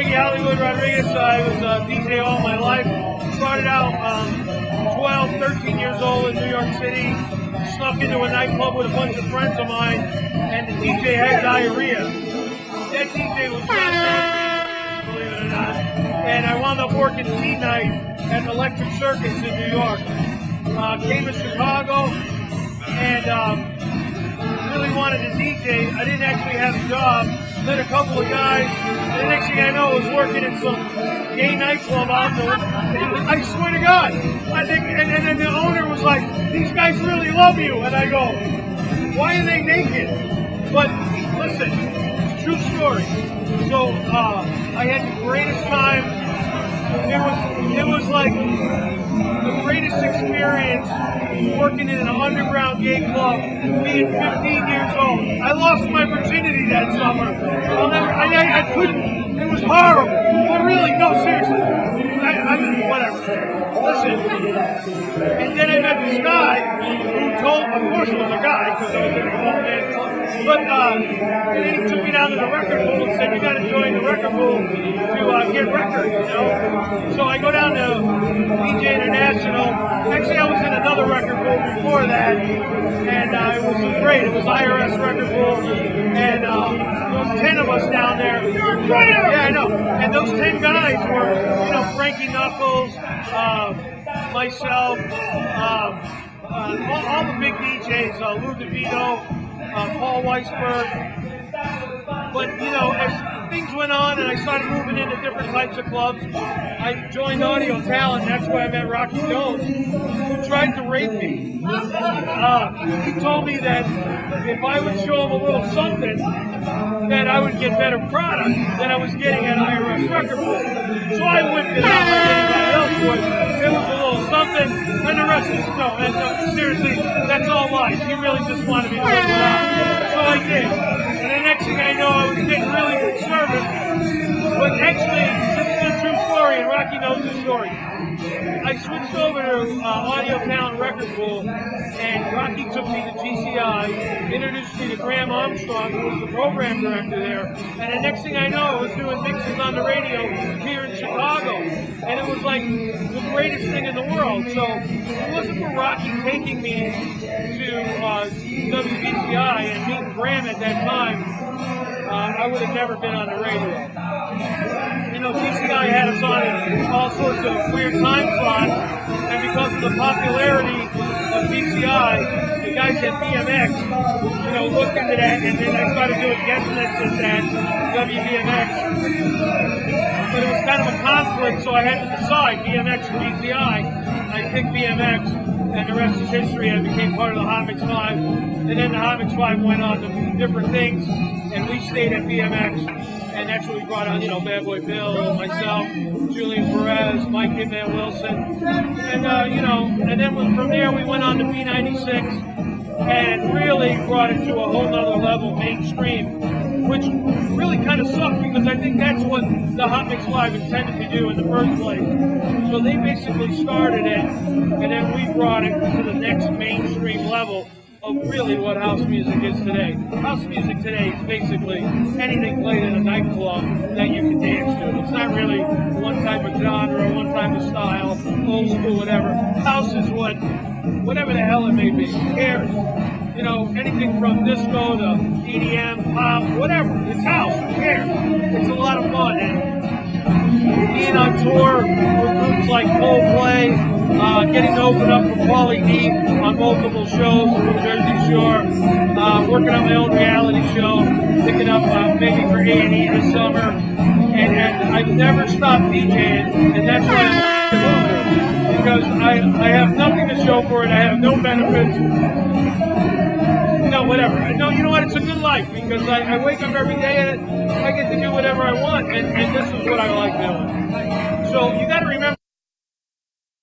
Frankie Hollywood Rodriguez. I was a DJ all my life. Started out 12, 13 years old in New York City. Snuck into a nightclub with a bunch of friends of mine, and the DJ had diarrhea. That DJ was not, believe it or not. And I wound up working midnight at Electric Circus in New York. Came to Chicago and really wanted to DJ. I didn't actually have a job. Met a couple of guys. And the next thing I know, I was working in some gay nightclub out there. I swear to God. I think, and then the owner was like, "These guys really love you." And I go, "Why are they naked?" But listen, it's a true story. So I had the greatest time. It was like the greatest experience working in an underground gay club, being 15 years old. I lost my virginity that summer. I couldn't. It was horrible. But really, no, seriously. Whatever. Listen. And then I met this guy who told, of course it was a guy, because I was in a man club. But and then he took me down to the record pool and said, "You got to join the record pool to get records, you know." So I go down to DJ International. Actually, I was in another record pool before that, and it was great. It was IRS record pool, and there was 10 of us down there. Yeah, I know. And those 10 guys were, you know, Frankie Knuckles, myself, all the big DJs, Lou DeVito, Paul Weisberg. But, you know, as things went on and I started moving into different types of clubs, I joined Audio Talent. That's where I met Rocky Jones, who tried to rape me. He told me that if I would show him a little something, that I would get better product than I was getting at IRS Record Pool. So I whipped it out like anybody else would. It was a little something, and the rest is no. And seriously, that's all lies. He really just wanted me to whip it out. So I did. And the next thing I know, I was getting really good service. But actually, this is a true story, and Rocky knows the story. I switched over to Audio Talent Record Pool, and Rocky took me to GCI, introduced me to Graham Armstrong, who was the program director there, and the next thing I know, I was doing mixes on the radio here in Chicago, and it was like the greatest thing in the world. So if it wasn't for Rocky taking me to WBCI and meeting Graham at that time, I would have never been on the radio. You know, GCI had us on in all sorts of weird time slots, and because of the popularity of GCI, the guys at BMX, you know, looked into that, and then I started doing guest mixes at WBMX. But it was kind of a conflict, so I had to decide, BMX or GCI. I picked BMX, and the rest is history. I became part of the Hot Mix 5, and then the Hot Mix 5 went on to different things, and we stayed at BMX. And that's what we brought on, you know, Bad Boy Bill, myself, Julian Perez, Mike Hitman Wilson, and, you know, and then from there we went on to B96 and really brought it to a whole nother level, mainstream, which really kind of sucked because I think that's what the Hot Mix Live intended to do in the first place. So they basically started it, and then we brought it to the next mainstream level of really what house music is today. House music today is basically anything played in a nightclub that you can dance to. It's not really one type of genre, one type of style, old school, whatever. House is whatever the hell it may be. Who cares? You know, anything from disco to EDM, pop, whatever. It's house. Who cares? It's a lot of fun. And being on tour with groups like Coldplay, getting to open up for Pauly D on multiple shows from Jersey Shore, working on my own reality show, picking up maybe for A&E this summer, and I've never stopped DJing, and that's why I'm because I have nothing to show for it. I have no benefits. No, whatever. No, you know what? It's a good life because I wake up every day and I get to do whatever I want, and this is what I like doing. So you got to remember.